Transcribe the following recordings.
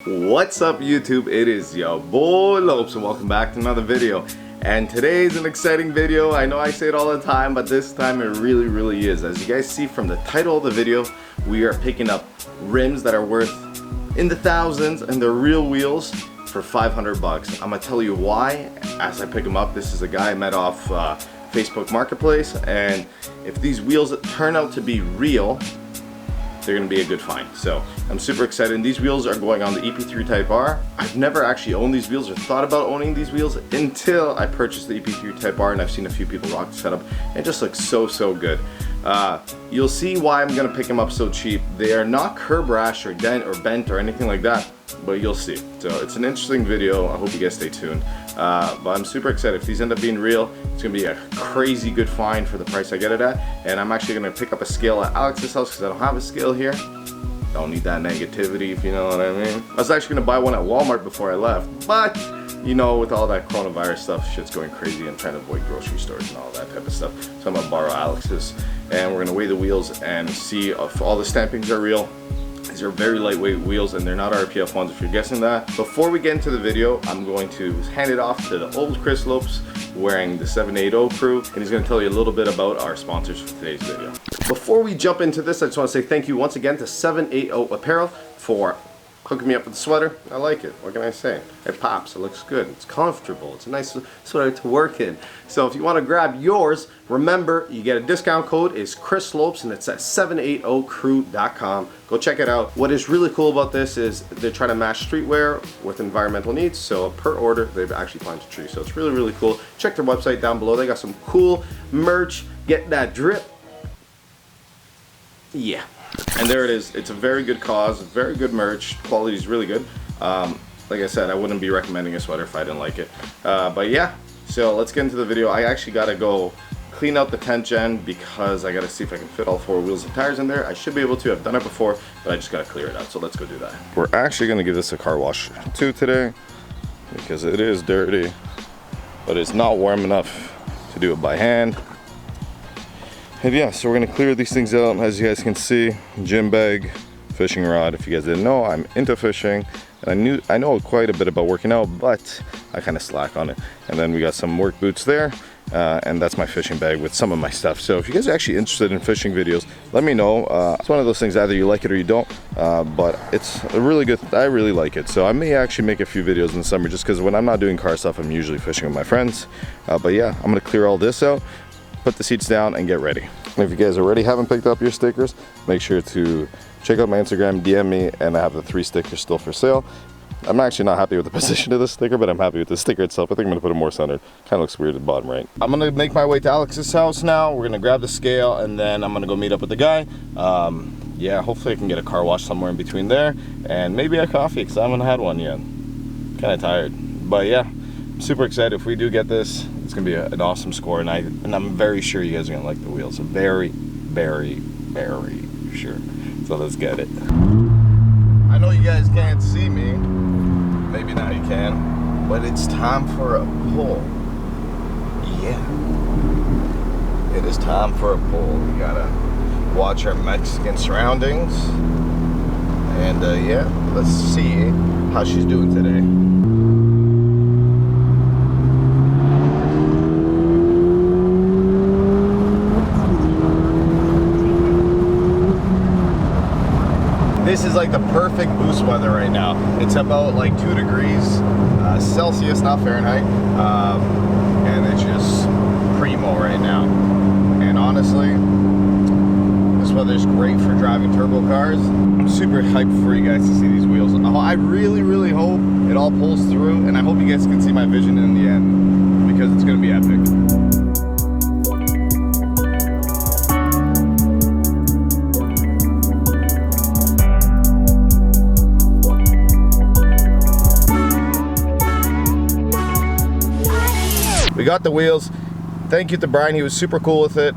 What's up YouTube? It is your boy Lowpes and welcome back to another video. And today's an exciting video. I know I say it all the time, but this time it really is. As you guys see from the title of the video, we are picking up rims that are worth in the thousands and they're real wheels for 500 bucks. I'm gonna tell you why as I pick them up. This is a guy I met off Facebook Marketplace, and if these wheels turn out to be real, they're gonna be a good find. So I'm super excited. And these wheels are going on the EP3 Type R. I've never actually owned these wheels or thought about owning these wheels until I purchased the EP3 Type R, and I've seen a few people rock the setup. It just looks so good. You'll see why I'm gonna pick them up so cheap. They are not curb rash or dent or bent or anything like that, but you'll see. So it's an interesting video. I hope you guys stay tuned. But I'm super excited. If these end up being real, it's gonna be a crazy good find for the price I get it at. And I'm actually gonna pick up a scale at Alex's house because I don't have a scale here. Don't need that negativity, if you know what I mean. I was actually gonna buy one at Walmart before I left, but you know, with all that coronavirus stuff, shit's going crazy and trying to avoid grocery stores and all that type of stuff. So I'm gonna borrow Alex's and we're gonna weigh the wheels and see if all the stampings are real. These are very lightweight wheels and they're not RPF ones if you're guessing that. Before we get into the video, I'm going to hand it off to the old Chris Lowpes wearing the 780 crew, and he's going to tell you a little bit about our sponsors for today's video. Before we jump into this, I just want to say thank you once again to 780 Apparel for hooking me up with the sweater. I like it. What can I say? It pops. It looks good. It's comfortable. It's a nice sweater to work in. So if you want to grab yours, remember you get a discount code. It's Chris Lowpes and it's at 780crew.com. Go check it out. What is really cool about this is they're trying to match streetwear with environmental needs. So per order, they've actually planted a tree. So it's really cool. Check their website down below. They got some cool merch. Get that drip. Yeah. And there it is. It's a very good cause, very good merch. Quality is really good. Like I said, I wouldn't be recommending a sweater if I didn't like it. But yeah, so let's get into the video. I actually gotta go clean out the tent gen because I gotta see if I can fit all 4 wheels and tires in there. I should be able to. I've done it before, but I just gotta clear it out. So let's go do that. We're actually gonna give this a car wash too today because it is dirty, but it's not warm enough to do it by hand. And yeah, so we're gonna clear these things out. As you guys can see, gym bag, fishing rod. If you guys didn't know, I'm into fishing, and I know quite a bit about working out, but I kind of slack on it. And then we got some work boots there, and that's my fishing bag with some of my stuff. So if you guys are actually interested in fishing videos, let me know. It's one of those things, either you like it or you don't, but it's a really good, I really like it. So I may actually make a few videos in the summer just because when I'm not doing car stuff, I'm usually fishing with my friends. But yeah, I'm gonna clear all this out, put the seats down and get ready. And if you guys already haven't picked up your stickers, make sure to check out my Instagram, DM me, and I have the 3 stickers still for sale. I'm actually not happy with the position of the sticker, but I'm happy with the sticker itself. I think I'm gonna put it more centered. Kind of looks weird at the bottom right. I'm gonna make my way to Alex's house now. We're gonna grab the scale and then I'm gonna go meet up with the guy. Yeah, hopefully I can get a car wash somewhere in between there and maybe a coffee because I haven't had one yet. Kind of tired, but yeah, I'm super excited. If we do get this, it's gonna be an awesome score, and I'm very sure you guys are gonna like the wheels. Very sure. So let's get it. I know you guys can't see me. Maybe now you can, but it's time for a pull. Yeah, it is time for a pull. We gotta watch our Mexican surroundings, and yeah, let's see how she's doing today. This is like the perfect boost weather right now. It's about like 2 degrees Celsius, not Fahrenheit, and it's just primo right now. And honestly, this weather is great for driving turbo cars. I'm super hyped for you guys to see these wheels. I really hope it all pulls through, and I hope you guys can see my vision in the end because it's gonna be epic. We got the wheels. Thank you to Brian, he was super cool with it.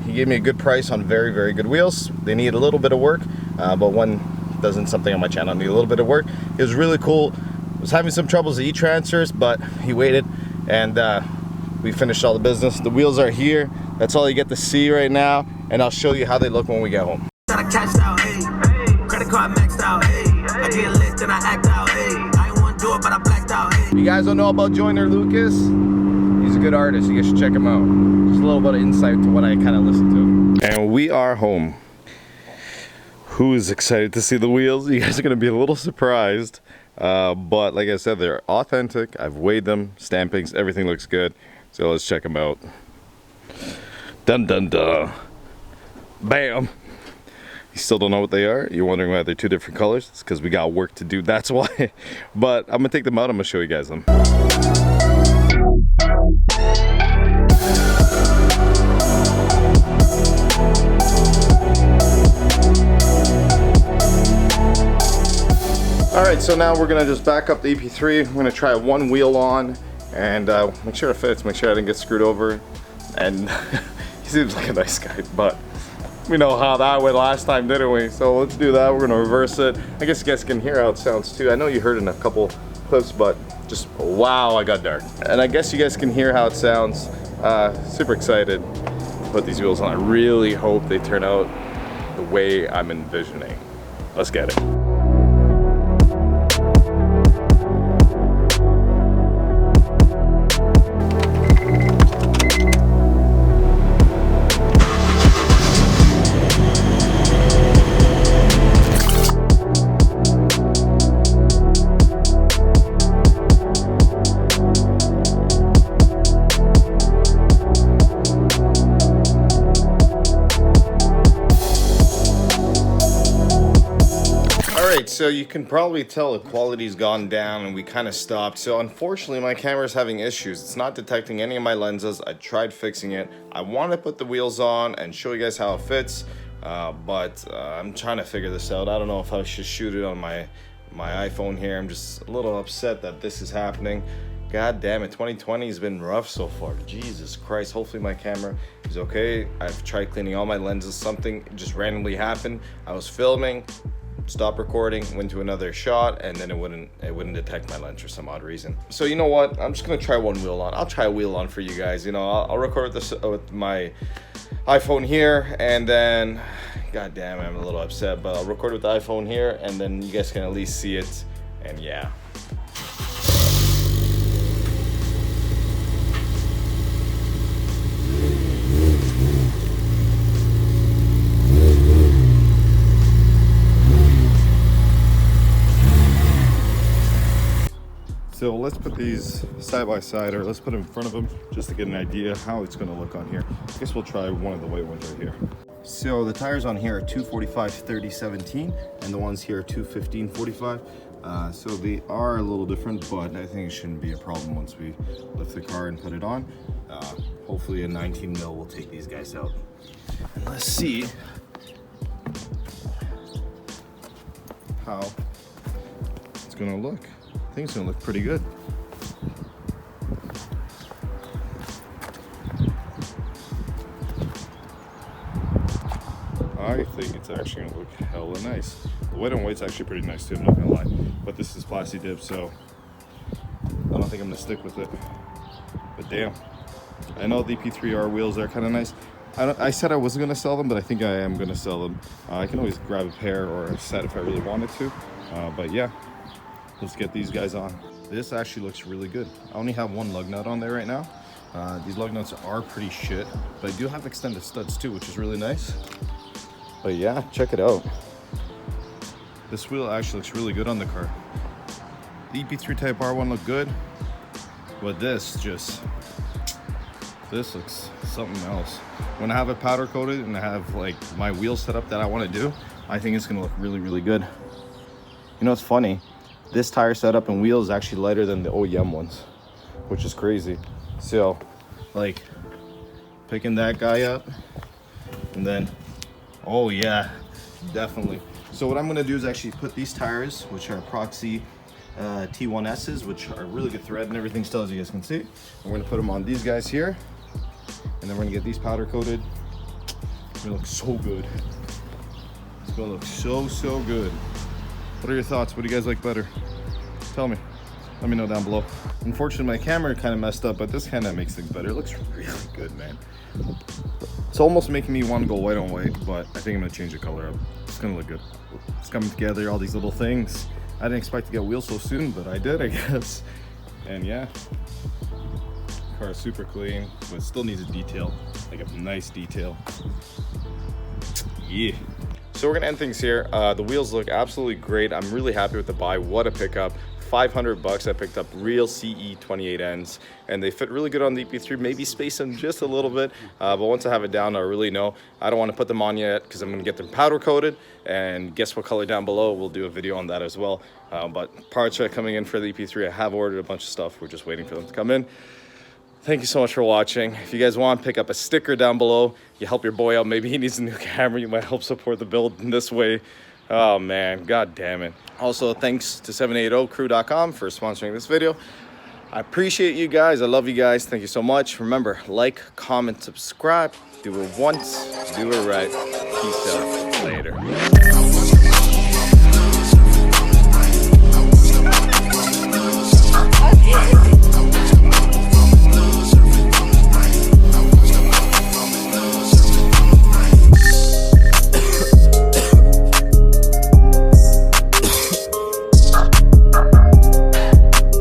He gave me a good price on very good wheels. They need a little bit of work, but when doesn't something on my channel need a little bit of work? It was really cool. I was having some troubles with e-transfers, but he waited and we finished all the business. The wheels are here. That's all you get to see right now, and I'll show you how they look when we get home. Credit card maxed out, I get lit and I act out, hey. I ain't wanna do it, but I blacked out, hey. If you guys don't know about Joyner Lucas, he's a good artist. You guys should check him out. Just a little bit of insight to what I kind of listen to. And we are home. Who is excited to see the wheels? You guys are gonna be a little surprised. But like I said, they're authentic. I've weighed them, stampings, everything looks good. So let's check them out. Dun dun dun. Bam. You still don't know what they are? You're wondering why they're two different colors? It's because we got work to do, that's why. But I'm gonna take them out, I'm gonna show you guys them. Alright, so now we're gonna just back up the EP3. I'm gonna try one wheel on and make sure it fits, make sure I didn't get screwed over. And he seems like a nice guy, but we know how that went last time, didn't we? So let's do that. We're gonna reverse it. I guess you guys can hear how it sounds too. I know you heard in a couple clips, but just wow, I got dark. And I guess you guys can hear how it sounds. Super excited to put these wheels on. I really hope they turn out the way I'm envisioning. Let's get it. So you can probably tell the quality's gone down and we kind of stopped. So unfortunately my camera's having issues. It's not detecting any of my lenses. I tried fixing it. I want to put the wheels on and show you guys how it fits, but I'm trying to figure this out. I don't know if I should shoot it on my iPhone here. I'm just a little upset that this is happening. God damn it, 2020 has been rough so far. Jesus Christ, hopefully my camera is okay. I've tried cleaning all my lenses. Something just randomly happened. I was filming, stop recording, went to another shot, and then it wouldn't detect my lens for some odd reason. So you know what? I'm just gonna try one wheel on. I'll try a wheel on for you guys. You know, I'll record this with my iPhone here, and then, god damn, I'm a little upset, but I'll record with the iPhone here, and then you guys can at least see it, and yeah. So let's put these side by side, or let's put them in front of them just to get an idea how it's going to look on here. I guess we'll try one of the white ones right here. So the tires on here are 245/30/17, and the ones here are 215/45. So they are a little different, but I think it shouldn't be a problem once we lift the car and put it on. Hopefully a 19 mil will take these guys out. And let's see how it's going to look. I think it's gonna look pretty good. I think it's actually gonna look hella nice. The white on white's actually pretty nice too, I'm not gonna lie. But this is Plasti Dip, so I don't think I'm gonna stick with it. But damn, I know the EP3R wheels are kind of nice. I said I wasn't gonna sell them, but I think I am gonna sell them. I can always grab a pair or a set if I really wanted to. But yeah. Let's get these guys on. This actually looks really good. I only have one lug nut on there right now. These lug nuts are pretty shit, but I do have extended studs too, which is really nice. But yeah, check it out. This wheel actually looks really good on the car. The EP3 Type R1 looked good, but this looks something else. When I have it powder coated and I have like my wheel set up that I want to do, I think it's gonna look really, really good. You know, it's funny. This tire setup and wheel is actually lighter than the OEM ones, which is crazy. So, like, picking that guy up, and then, oh yeah, definitely. So what I'm gonna do is actually put these tires, which are Proxy T1S's, which are really good thread and everything still, as you guys can see. We're gonna put them on these guys here, and then we're gonna get these powder coated. It's gonna look so good. It's gonna look so good. What are your thoughts? What do you guys like better? Tell me. Let me know down below. Unfortunately, my camera kind of messed up, but this kind of makes things better. It looks really good, man. It's almost making me want to go white on white, but I think I'm gonna change the color up. It's gonna look good. It's coming together, all these little things. I didn't expect to get wheels so soon, but I did, I guess. And yeah, car is super clean, but it still needs a detail, like a nice detail. Yeah. So we're gonna end things here. The wheels look absolutely great. I'm really happy with the buy. What a pickup. 500 bucks. I picked up real CE 28Ns and they fit really good on the EP3. Maybe space them just a little bit, but once I have it down, I really know. I don't want to put them on yet because I'm going to get them powder coated, and guess what color down below. We'll do a video on that as well. But parts are coming in for the EP3. I have ordered a bunch of stuff. We're just waiting for them to come in. Thank you so much for watching. If you guys want, pick up a sticker down below. You help your boy out. Maybe he needs a new camera. You might help support the build in this way. Oh man, god damn it. Also, thanks to 780crew.com for sponsoring this video. I appreciate you guys. I love you guys. Thank you so much. Remember, like, comment, subscribe. Do it once, do it right. Peace out. Later.